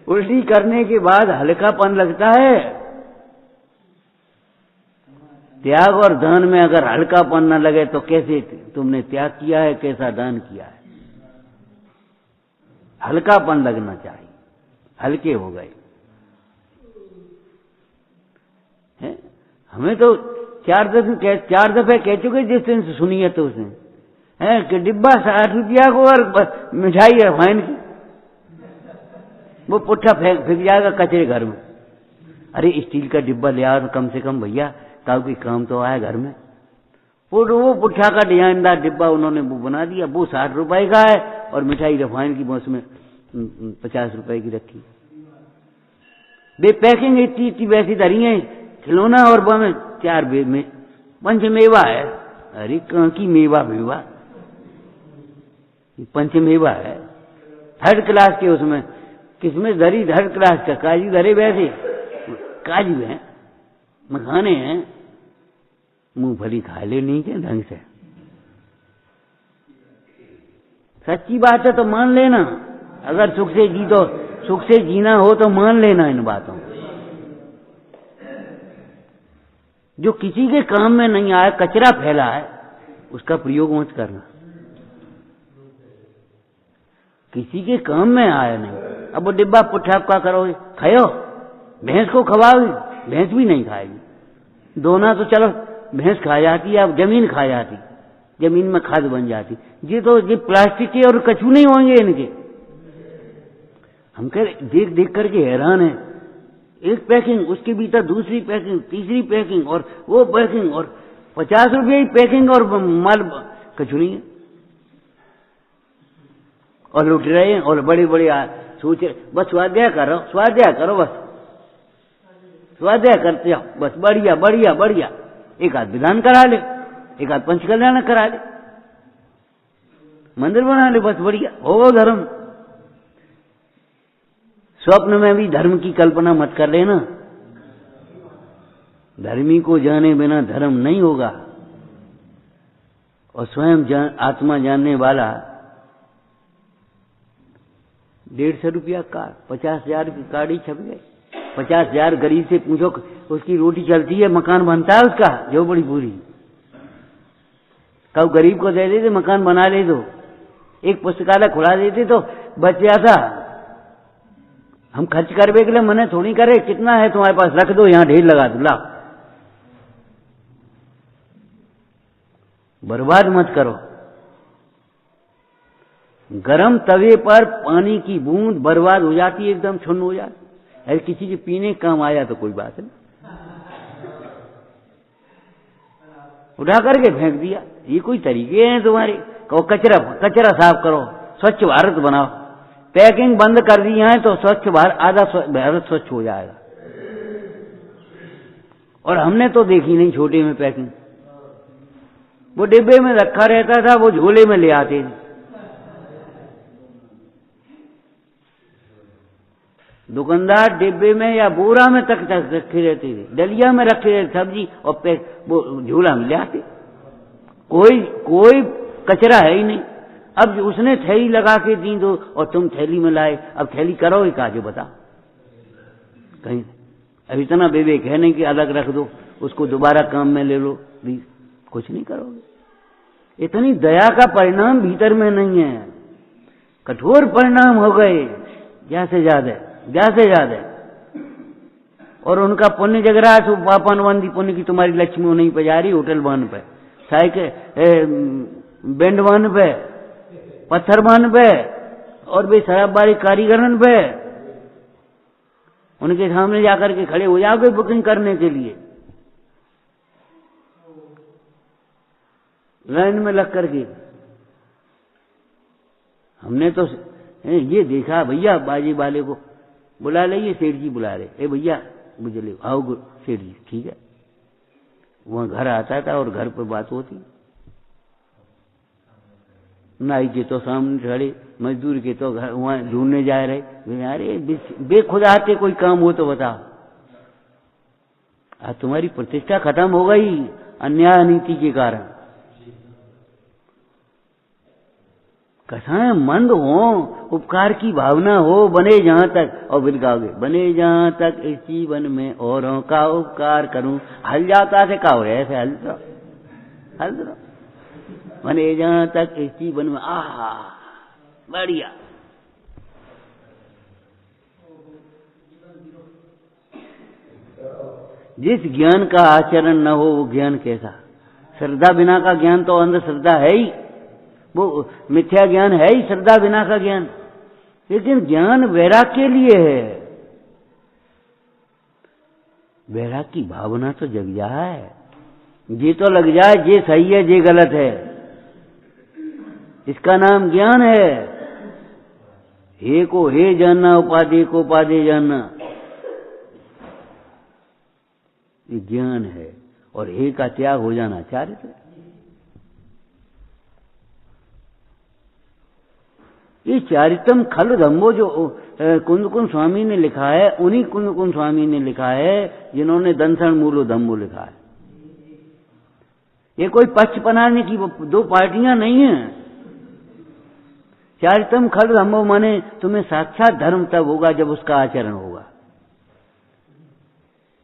उल्टी करने के बाद हल्कापन लगता है। त्याग और दान में अगर हल्कापन न लगे तो कैसे तुमने त्याग किया है, कैसा दान किया है? हल्कापन लगना चाहिए। हल्के हो गए हैं। हमें तो 4 दफे कह चुके जिस दिन से सुनी है तो उसने है कि डिब्बा 60 रुपया को और मिठाई है फाइन की, वो पुट्ठा फेंक जाएगा कचरे घर में। अरे स्टील का डिब्बा ले आओ कम से कम भैया, ताऊ की काम तो आए घर में। वो पुट्ठा का डिजाइनदार डिब्बा उन्होंने वो बना दिया, वो 60 रुपए का है और मिठाई रिफाइन की उसमें 50 रुपए की रखी। बे पैकिंग इतनी वैसी धरी है, खिलौना और में 4 में पंचमेवा है। अरे कहाँ की मेवा मेवा, पंचमेवा है। 3rd क्लास के उसमें किसमें धरी, 3rd क्लास का काजू धरे, वैसे काजू है, मखाने हैं, मूंगफली खा ले नहीं के ढंग से। सच्ची बात है तो मान लेना। अगर सुख से जीना हो तो मान लेना इन बातों। जो किसी के काम में नहीं आया, कचरा फैला है, उसका प्रयोग मत करना। किसी के काम में आया नहीं। अब वो डिब्बा पुट्ठा क्या करोगे? खाओ, भैंस को खवाओगे, भैंस भी नहीं खाएगी। दोना तो चलो भैंस खा जाती है, अब जमीन खा जाती, जमीन में खाद बन जाती। ये प्लास्टिक के और कछू नहीं होंगे इनके। हम देख देख करके हैरान है। एक पैकिंग, उसके भीतर दूसरी पैकिंग, तीसरी पैकिंग और वो पैकिंग, और 50 रुपये की पैकिंग और माल कछू नहीं है। और लुट रहे हैं और बड़े बड़े सोचे बस स्वाध्याय करो, स्वाध्याय करो, बस स्वाध्याय करते हो, बस बढ़िया बढ़िया बढ़िया। एक आध विधान करा ले, एक आध पंच कल्याण करा ले, मंदिर बना ले, बस बढ़िया हो धर्म। स्वप्न में भी धर्म की कल्पना मत कर लेना। धर्मी को जाने बिना धर्म नहीं होगा। और स्वयं आत्मा जानने वाला 150 रुपया कार्ड, 50,000 की कार्ड ही छप गए। 50,000 गरीब से पूछो, उसकी रोटी चलती है, मकान बनता है उसका जो बड़ी पूरी। कब गरीब को दे देते, मकान बना ले दो, एक पुस्तकालय खुला देते तो बच जाता। हम खर्च करने के लिए मने थोड़ी करे, कितना है तुम्हारे पास रख दो, यहां ढेर लगा दो, लाओ। बर्बाद मत करो। गरम तवे पर पानी की बूंद बर्बाद हो जाती है, एकदम छुन्न हो जाती। अरे किसी के पीने काम आया तो कोई बात नहीं, उठा करके फेंक दिया। ये कोई तरीके हैं तुम्हारे? कहो कचरा साफ करो, स्वच्छ भारत बनाओ, पैकिंग बंद कर दी है तो स्वच्छ भारत, आधा भारत स्वच्छ हो जाएगा। और हमने तो देखी नहीं छोटे में पैकिंग, वो डिब्बे में रखा रहता था, वो झोले में ले आते थे। दुकानदार डिब्बे में या बोरा में तक रखे रहते थे, डलिया में रखे रहते सब्जी, और वो झोला में ले आते। कोई कचरा है ही नहीं। अब उसने थैली लगा के दी दो और तुम थैली में लाए, अब थैली करोगे का जो बता कहीं। अब इतना विवेक है नहीं कि अलग रख दो, उसको दोबारा काम में ले लो, प्लीज, कुछ नहीं करोगे। इतनी दया का परिणाम भीतर में नहीं है, कठोर परिणाम हो गए ज्यादा से ज्यादा। और उनका पुण्य जग रहा है, सो पापन बंदी पुण्य की तुम्हारी लक्ष्मी नहीं पे जा रही, होटल वन पे, साइकिल बैंड वन पे, पत्थर वन पे, और भी शराब बारी कारीगरन पे, उनके सामने जाकर के खड़े हो जाओगे बुकिंग करने के लिए, लाइन में लग करके। हमने तो ये देखा, भैया बाजी वाले को बुला ले, सेठ जी बुला रहे, ए भैया मुझे ले आओ सेठ जी, ठीक है। वहां घर आता था और घर पर बात होती। नाई के तो सामने खड़े, मजदूर के तो घर वहां ढूंढने जा रहे। अरे बेखुदा आते कोई काम हो तो बताओ। आज तुम्हारी प्रतिष्ठा खत्म हो गई अन्याय नीति के कारण। कथाएं मंद हो, उपकार की भावना हो, बने जहां तक, और बिल गाओगे, बने जहां तक इस जीवन में औरों का उपकार करूं, हल जाता से का हो ऐसे हल दो, बने जहां तक इस जीवन में, आहा बढ़िया। जिस ज्ञान का आचरण न हो वो ज्ञान कैसा? श्रद्धा बिना का ज्ञान तो अंधश्रद्धा है ही, वो मिथ्या ज्ञान है ही, श्रद्धा बिना का ज्ञान। लेकिन ज्ञान वैराग के लिए है। वैराग की भावना तो जग जाए, ये तो लग जाए ये सही है ये गलत है, इसका नाम ज्ञान है। हे को हे जानना, उपाधि को उपाधि जानना, ये ज्ञान है। और हे का त्याग हो जाना चारित्र। ये चारित्रम खल धम्मो जो कुंद स्वामी ने लिखा है, उन्हीं कुंद स्वामी ने लिखा है जिन्होंने दंसन मूलो धम्मो लिखा है। ये कोई पक्ष बनाने की दो पार्टियां नहीं है। चारित्रम खल धम्मो माने तुम्हें साक्षात धर्म तब होगा जब उसका आचरण होगा।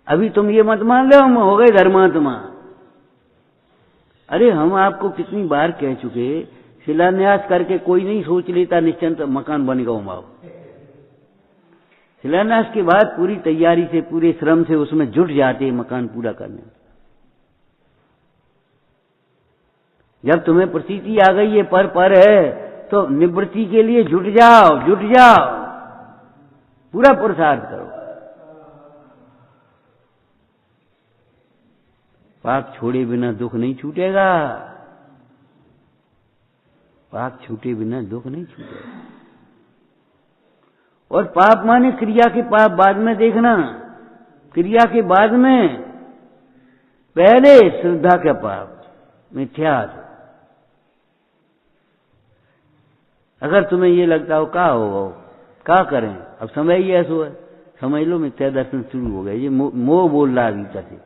अभी तुम ये मत मान लो हम हो गए धर्मात्मा। अरे हम आपको कितनी बार कह चुके, शिलान्यास करके कोई नहीं सोच लेता निश्चिंत मकान बनेगा उमाओ। शिलान्यास के बाद पूरी तैयारी से, पूरे श्रम से उसमें जुट जाते हैं मकान पूरा करने। जब तुम्हें प्रतीति आ गई ये पर है तो निवृत्ति के लिए जुट जाओ, पूरा पुरुषार्थ करो। पाप छोड़े बिना दुख नहीं छूटेगा, पाप छूटे बिना दुख नहीं छूटेगा। और पाप माने क्रिया के पाप बाद में देखना, क्रिया के बाद में पहले श्रद्धा के पाप मिथ्या। अगर तुम्हें ये लगता हो क्या करें, अब समय ही ऐसा है, समझ लो मिथ्या दर्शन शुरू हो गया। ये मोह बोल रहा भीतर से।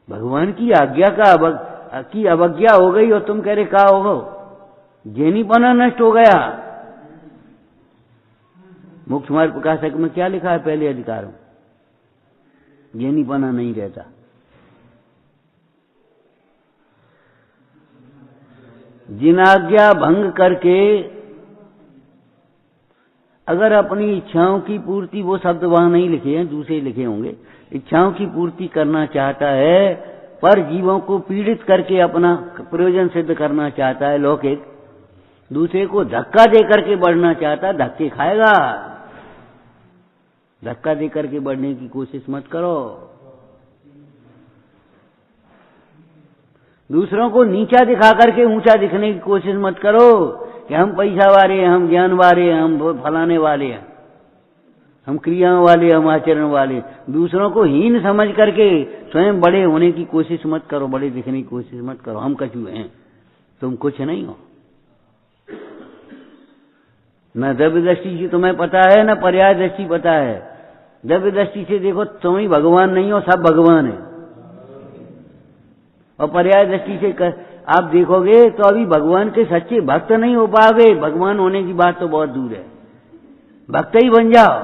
भगवान की आज्ञा की अवज्ञा हो गई और तुम कह रहे क्या होगा, जैनीपना नष्ट हो गया। मोक्ष मार्ग प्रकाशक में क्या लिखा है पहले अधिकार में, जैनीपना नहीं रहता। जिनाज्ञा भंग करके अगर अपनी इच्छाओं की पूर्ति, वो शब्द वहां नहीं लिखे हैं, दूसरे लिखे होंगे, इच्छाओं की पूर्ति करना चाहता है पर जीवों को पीड़ित करके अपना प्रयोजन सिद्ध करना चाहता है, लौकिक, दूसरे को धक्का दे करके बढ़ना चाहता है, धक्के खाएगा। धक्का दे करके बढ़ने की कोशिश मत करो। दूसरों को नीचा दिखा करके ऊंचा दिखने की कोशिश मत करो कि हम पैसा वाले हैं, हम ज्ञान वाले हैं, हम फलाने वाले हैं, हम क्रियाओं वाले, हम आचरण वाले। दूसरों को हीन समझ करके स्वयं बड़े होने की कोशिश मत करो, बड़े दिखने की कोशिश मत करो। हम कछु हैं, तुम कुछ नहीं हो। न द्रव्य दृष्टि से तुम्हें पता है, न पर्याय दृष्टि पता है। द्रव्य दृष्टि से देखो तुम ही भगवान नहीं हो, सब भगवान है। और पर्याय दृष्टि से आप देखोगे तो अभी भगवान के सच्चे भक्त नहीं हो पाओगे। भगवान होने की बात तो बहुत दूर है, भक्त ही बन जाओ।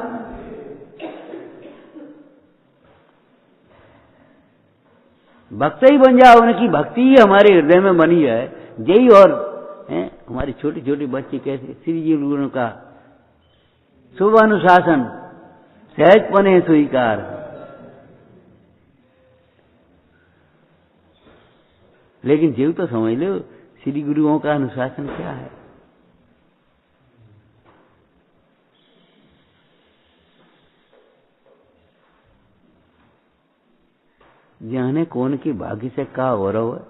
भक्त ही बन जाओ, उनकी भक्ति ही हमारे हृदय में बनी है। यही और हमारे छोटे छोटे बच्चे कैसे श्री जी गुरु का शुभ अनुशासन सहज पने स्वीकार। लेकिन जीव तो समझ लो श्री गुरुओं का अनुशासन क्या है। जाने कौन के भाग्य से क्या हो रहा है।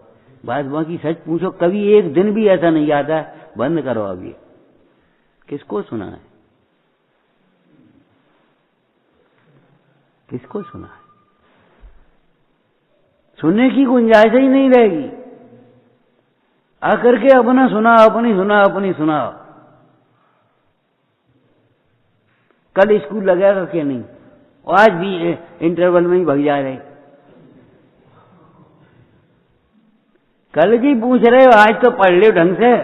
बात बाकी सच पूछो, कभी एक दिन भी ऐसा नहीं आता बंद करो अभी, किसको सुना है, किसको सुना है। सुनने की गुंजाइश ही नहीं रहेगी। आकर के अपना सुना, अपनी सुना, अपनी सुनाओ। कल स्कूल लगेगा क्या नहीं, आज भी इंटरवल में ही भग जा रहे। कल की पूछ रहे हो, आज तो पढ़ लो ढंग से।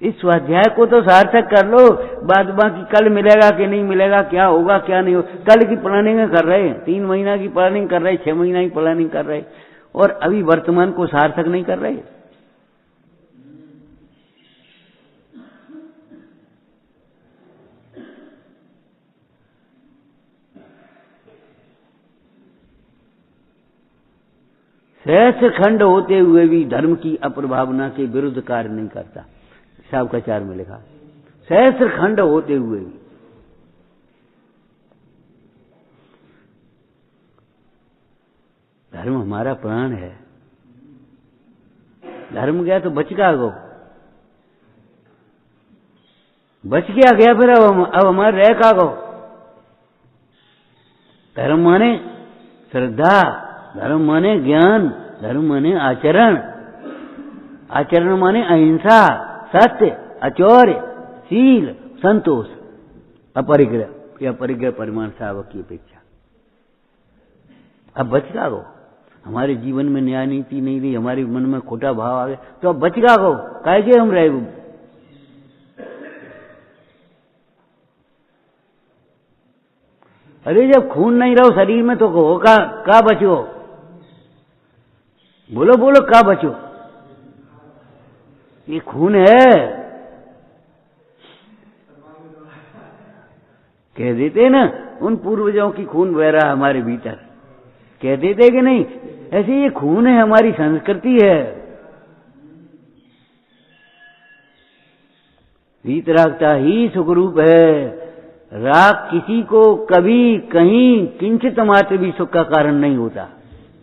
इस स्वाध्याय को तो सार्थक कर लो, बाद बाकी कल मिलेगा कि नहीं मिलेगा, क्या होगा क्या नहीं होगा, कल की प्लानिंग कर रहे हैं। 3 महीना की प्लानिंग कर रहे, 6 महीना की प्लानिंग कर रहे, और अभी वर्तमान को सार्थक नहीं कर रहे। सहस्र खंड होते हुए भी धर्म की अप्रभावना के विरुद्ध कार्य नहीं करता। साहब का 4 में लिखा, सहस्र खंड होते हुए भी। धर्म हमारा प्राण है। धर्म गया तो बच गया गो, बच गया फिर अब हमारे रह का गो। धर्म माने श्रद्धा, धर्म माने ज्ञान, धर्म माने आचरण, आचरण माने अहिंसा, सत्य, अचौर्य, शील, संतोष, अपरिग्रह। या परिग्रह परिमाण शावक की अपेक्षा। अब बच गया गो, हमारे जीवन में न्याय नीति नहीं रही, हमारे मन में खोटा भाव आ गया, तो अब बच गया गो, काहे हम रहे। अरे जब खून नहीं रहो शरीर में तो कहो का बचो, बोलो बोलो का बचो। ये खून है, कह देते ना उन पूर्वजों की खून बह रहा हमारे भीतर, कह देते कि नहीं। ऐसे ये खून है, हमारी संस्कृति है। वीतरागता ही सुखरूप है। राग किसी को कभी कहीं किंचित मात्र भी सुख का कारण नहीं होता,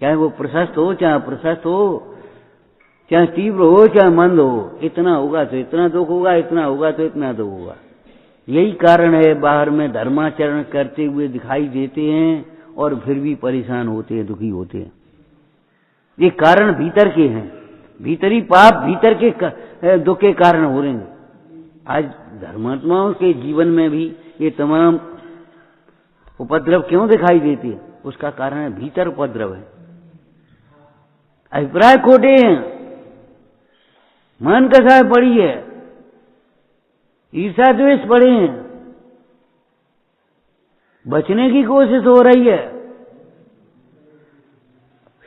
चाहे वो प्रशस्त हो चाहे प्रशस्त हो, चाहे तीव्र हो चाहे मंद हो। इतना होगा तो इतना दुख होगा, इतना होगा तो इतना दुख होगा। यही कारण है बाहर में धर्माचरण करते हुए दिखाई देते हैं और फिर भी परेशान होते हैं, दुखी होते हैं। ये कारण भीतर के हैं, भीतरी पाप भीतर के दुख के कारण हो रहे हैं। आज धर्मात्माओं के जीवन में भी ये तमाम उपद्रव क्यों दिखाई देते हैं? उसका कारण है भीतर उपद्रव है, अभिप्राय खोटे हैं, मन कसाय पड़ी है, ईर्षा द्वेष पड़े हैं, बचने की कोशिश हो रही है,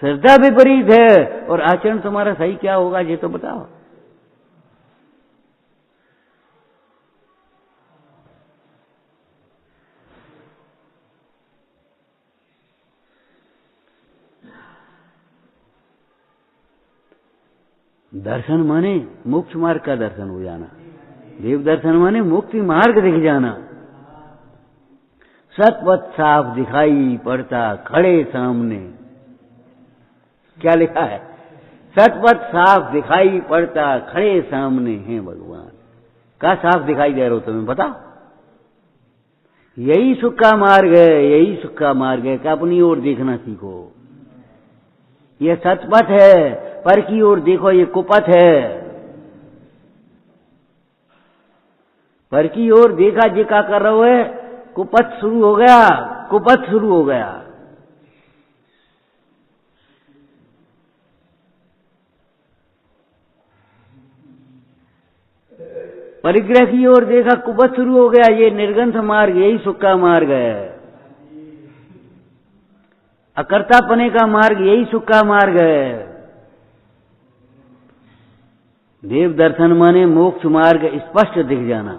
श्रद्धा विपरीत है, और आचरण तुम्हारा सही क्या होगा ये तो बताओ। दर्शन माने मोक्ष मार्ग का दर्शन हो जाना, देव दर्शन माने मुक्ति मार्ग दिख जाना। सतपथ साफ दिखाई पड़ता खड़े सामने, क्या लिखा है? सतपथ साफ दिखाई पड़ता खड़े सामने हैं भगवान। का साफ दिखाई दे रहा हो तुम्हें बता? यही सुख का मार्ग है, यही सुख का मार्ग है कि अपनी ओर देखना सीखो। यह सतपथ है, पर की ओर देखो, ये कुपथ है। पर की ओर देखा जे का कर रहे हो, कुपथ शुरू हो गया, कुपथ शुरू हो गया। परिग्रह की ओर देखा, कुपथ शुरू हो गया। ये निर्गंथ मार्ग, यही सुख का मार्ग है। अकर्तापने का मार्ग, यही सुख का मार्ग है। देव दर्शन माने मोक्ष मार्ग स्पष्ट दिख जाना।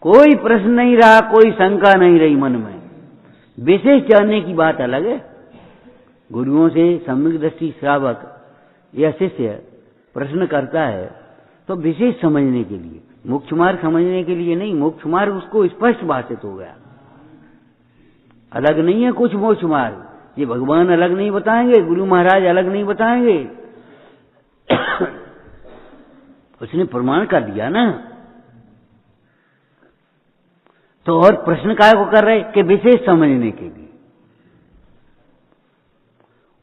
कोई प्रश्न नहीं रहा, कोई शंका नहीं रही मन में। विशेष जानने की बात अलग है। गुरुओं से सम्यक दृष्टि श्रावक या शिष्य प्रश्न करता है तो विशेष समझने के लिए, मोक्ष मार्ग समझने के लिए नहीं। मोक्ष मार्ग उसको स्पष्ट भाषित हो गया, अलग नहीं है कुछ मोक्ष मार्ग। ये भगवान अलग नहीं बताएंगे, गुरु महाराज अलग नहीं बताएंगे। उसने प्रमाण कर दिया ना। तो और प्रश्न काय को कर रहे कि विशेष समझने के लिए,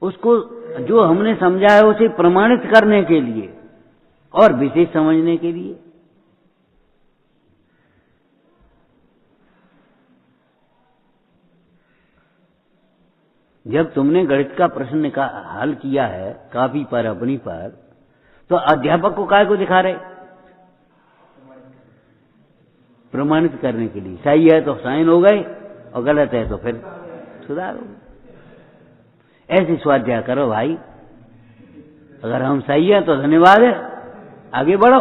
उसको जो हमने समझा है उसे प्रमाणित करने के लिए और विशेष समझने के लिए। जब तुमने गणित का प्रश्न का हल किया है कापी पर अपनी पर, तो अध्यापक को काय को दिखा रहे? प्रमाणित करने के लिए। सही है तो साइन हो गए और गलत है तो फिर सुधारो। ऐसे स्वाध्याय करो भाई। अगर हम सही है तो धन्यवाद है, आगे बढ़ो,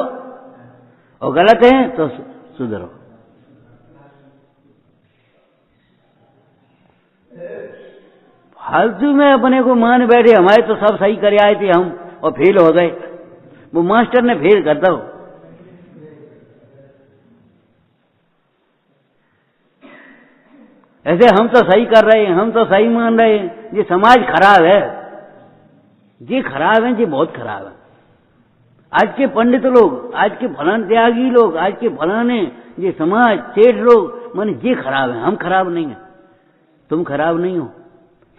और गलत है तो सुधरो। फालतू में अपने को मान बैठे हमारे तो सब सही कर आए थे हम और फेल हो गए। वो मास्टर ने फेल कर दो। ऐसे हम तो सही कर रहे हैं, हम तो सही मान रहे हैं। ये समाज खराब है, ये खराब है, ये बहुत खराब है। आज के पंडित लोग, आज के फलाने त्यागी लोग, आज के फलाने ये समाज सेठ लोग, माने ये खराब है। हम खराब नहीं है, तुम खराब नहीं हो।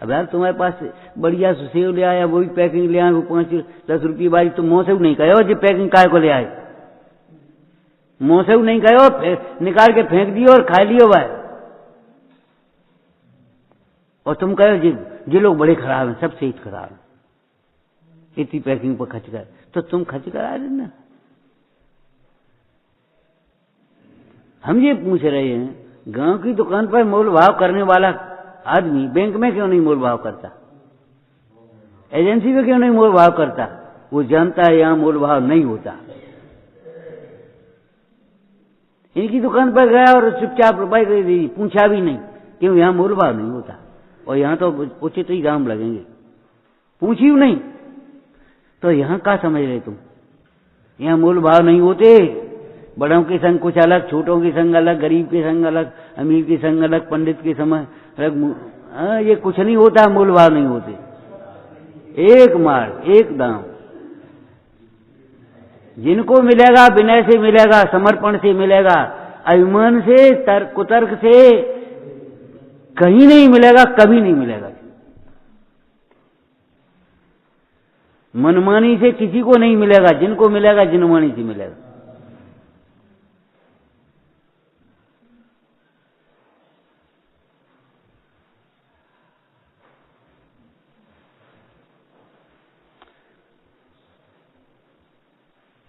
अब यार तुम्हारे पास बढ़िया सेव ले आया, वो भी पैकिंग ले आए, वो 5-10 रुपये वाली, तुम मोह से नहीं कहो जी पैकिंग काय को ले आए। मोह से नहीं कहो, निकाल के फेंक दियो और खा लियो भाई। और तुम कहो जी लोग बड़े खराब हैं, सब सेठ खराब है, इतनी पैकिंग पर खर्च कर। तो तुम खर्च करा देना। हम ये पूछ रहे हैं, गांव की दुकान पर मोल भाव करने वाला आदमी बैंक में क्यों नहीं मोल भाव करता? एजेंसी में क्यों नहीं मोल भाव करता? वो जानता है यहां मोल भाव नहीं होता। इनकी दुकान पर गया और चुपचाप रुपए दे दी, पूछा भी नहीं, क्यों यहां मोल भाव नहीं होता और यहां तो उचित ही दाम लगेंगे। पूछी नहीं तो यहां क्या समझ रहे तुम? यहां मूल भाव नहीं होते। बड़ों के संग कुछ अलग, छोटों के संग अलग, गरीब के संग अलग, अमीर के संग अलग, पंडित के समय अलग। ये कुछ नहीं होता, मूल भाव नहीं होते। एक मार्ग, एक दाम। जिनको मिलेगा विनय से मिलेगा, समर्पण से मिलेगा, अभिमान से, कुतर्क से कहीं नहीं मिलेगा, कभी नहीं मिलेगा। मनमानी से किसी को नहीं मिलेगा, जिनको मिलेगा जिनमानी से मिलेगा।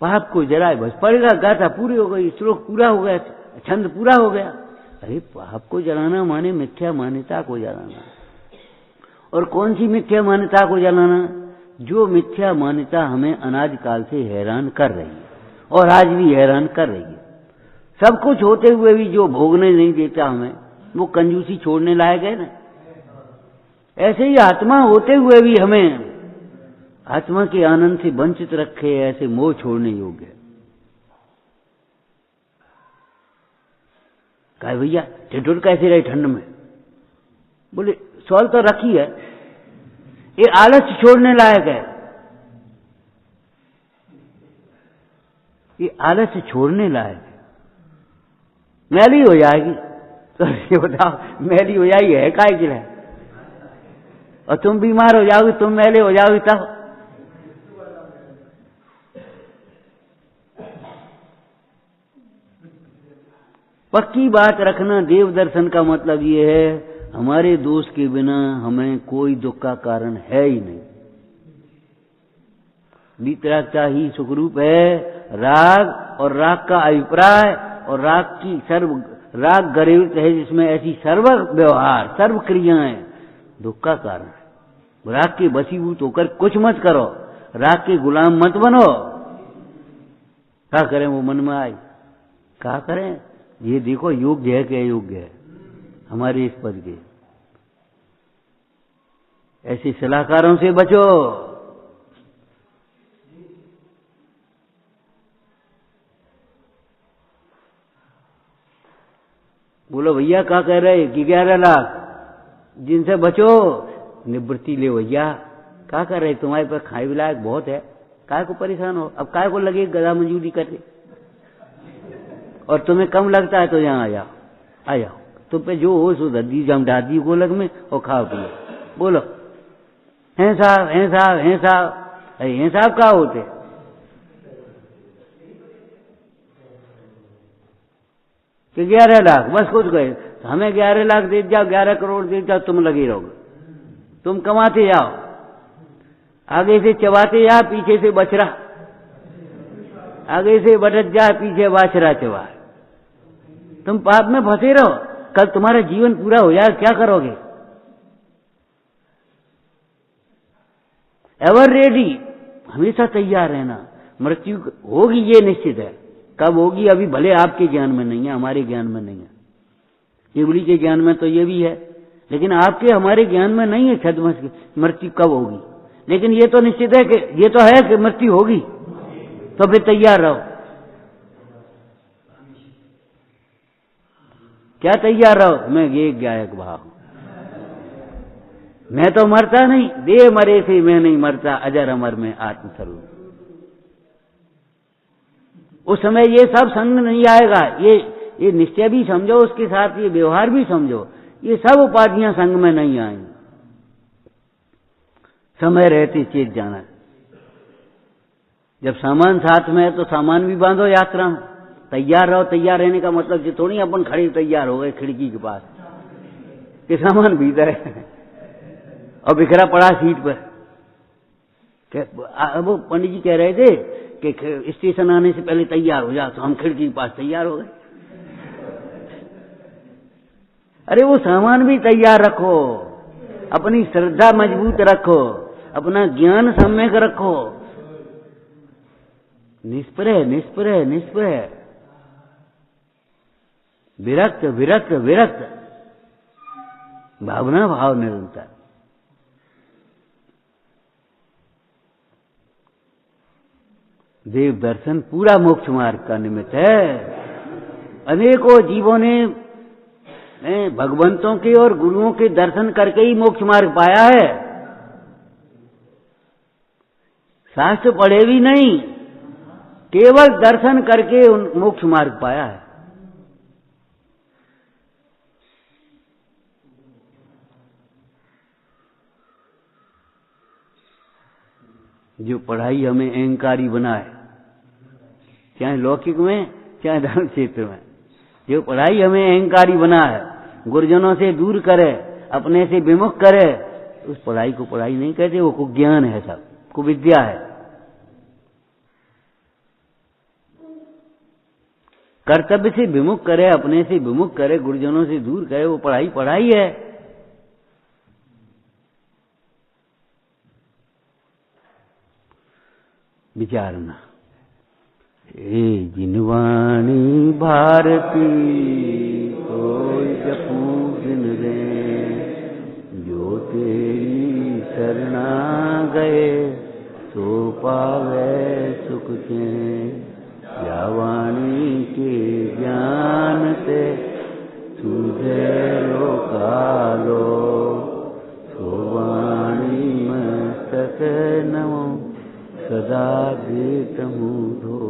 पाप को जलाए बस पड़ेगा, गाथा पूरी हो गई, श्लोक पूरा हो गया, छंद पूरा हो गया। अरे पाप को जलाना माने मिथ्या मान्यता को जलाना। और कौन सी मिथ्या मान्यता को जलाना? जो मिथ्या मान्यता हमें अनाज काल से हैरान कर रही है और आज भी हैरान कर रही है। सब कुछ होते हुए भी जो भोगने नहीं देता हमें, वो कंजूसी छोड़ने लायक है ना। ऐसे ही आत्मा होते हुए भी हमें आत्मा के आनंद से वंचित रखे, ऐसे मोह छोड़ने योग्य है। कहे भैया ठिठुर कैसे रहे ठंड में? बोले सवाल तो रखी है, ये आलस छोड़ने लायक है। ये आलस छोड़ने लायक है। मैली हो जाएगी तो ये बताओ, मैली हो जाएगी है काय के लिए? और तुम बीमार हो जाओगे, तुम मैले हो जाओगे तब। पक्की बात रखना, देव दर्शन का मतलब ये है हमारे दोष के बिना हमें कोई दुख का कारण है ही नहीं। वीतरागता ही सुखरूप है। राग और राग का अभिप्राय और राग की राग गरेवित है, जिसमें ऐसी सर्व व्यवहार, सर्व क्रियाएं दुख का कारण है। राग के वशीभूत होकर कुछ मत करो, राग के गुलाम मत बनो। क्या करें? वो मन में आए क्या करें? ये देखो योग्य है कि अयोग्य है हमारे इस पद के। ऐसे सलाहकारों से बचो। बोलो भैया क्या कह रहे कि 11 लाख, जिनसे बचो, निवृत्ति ले भैया। क्या कर रहे? तुम्हारे पर खाए भी लायक बहुत है, काय को परेशान हो? अब काय को लगे गधा मंजूरी करते? और तुम्हें कम लगता है तो यहाँ आ जाओ। तुम पे जो हो सो दद्दी जमडा दी गोलक में और खाओ पियो। बोलो हैं साहब, हैं साहब, हैं साहब। हैं साहब क्या होते? कि 11 लाख बस कुछ गए, हमें 11 लाख दे जाओ, 11 करोड़ दे जाओ, तुम लगे रहोगे। तुम कमाते जाओ, आगे से चबाते जा, पीछे से बछड़ा, आगे से बटत जा, पीछे बाछड़ा चबा। तुम पाप में फंसे रहो, कल तुम्हारा जीवन पूरा हो जाए क्या करोगे? एवर रेडी, हमेशा तैयार रहना। मृत्यु होगी ये निश्चित है, कब होगी अभी भले आपके ज्ञान में नहीं है, हमारे ज्ञान में नहीं है। केवली के ज्ञान में तो ये भी है, लेकिन आपके हमारे ज्ञान में नहीं है छद्मस की मृत्यु कब होगी। लेकिन ये तो निश्चित है कि ये तो है कि मृत्यु होगी, तो फिर तैयार रहो। क्या तैयार रहो? मैं ये गायक भाव, मैं तो मरता नहीं, देह मरे से मैं नहीं मरता, अजर अमर में आत्मस्वरूप। उस समय ये सब संग नहीं आएगा। ये निश्चय भी समझो, उसके साथ ये व्यवहार भी समझो, ये सब उपाधियां संग में नहीं आएंगी। समय रहते चेत जाना। जब सामान साथ में है तो सामान भी बांधो, यात्रा में तैयार रहो। तैयार रहने का मतलब ये थोड़ी अपन खड़े तैयार हो गए खिड़की के पास कि सामान भीतर है और बिखरा पड़ा सीट पर। वो पंडित जी कह रहे थे कि स्टेशन आने से पहले तैयार हो जाओ, तो हम खिड़की के पास तैयार हो गए। अरे वो सामान भी तैयार रखो, अपनी श्रद्धा मजबूत रखो, अपना ज्ञान सम्यक रखो। निष्प्रह निष्प्रह निष्प्रह, विरक्त विरक्त विरक्त, भावना भाव निरंतर। देव दर्शन पूरा मोक्ष मार्ग का निमित्त है। अनेकों जीवों ने भगवंतों के और गुरुओं के दर्शन करके ही मोक्ष मार्ग पाया है। शास्त्र पढ़े भी नहीं, केवल दर्शन करके उन मोक्ष मार्ग पाया है। जो पढ़ाई हमें अहंकारी बनाए, चाहे लौकिक में चाहे धर्म क्षेत्र में, जो पढ़ाई हमें अहंकारी बनाए, गुरुजनों से दूर करे, अपने से विमुख करे, उस पढ़ाई को पढ़ाई नहीं कहते, वो कुज्ञान है, सब कुविद्या है। कर्तव्य से विमुख करे, अपने से विमुख करे, गुरुजनों से दूर करे, वो पढ़ाई पढ़ाई है। विचारना हे जिनवाणी भारती कोई जपूजन रे, जो तेरी शरणा गए सो पावे सुख चैन। या वाणी के ज्ञान ते तुझे लोकालो, सो वाणी मस्तक नमो सदा देतमु धो।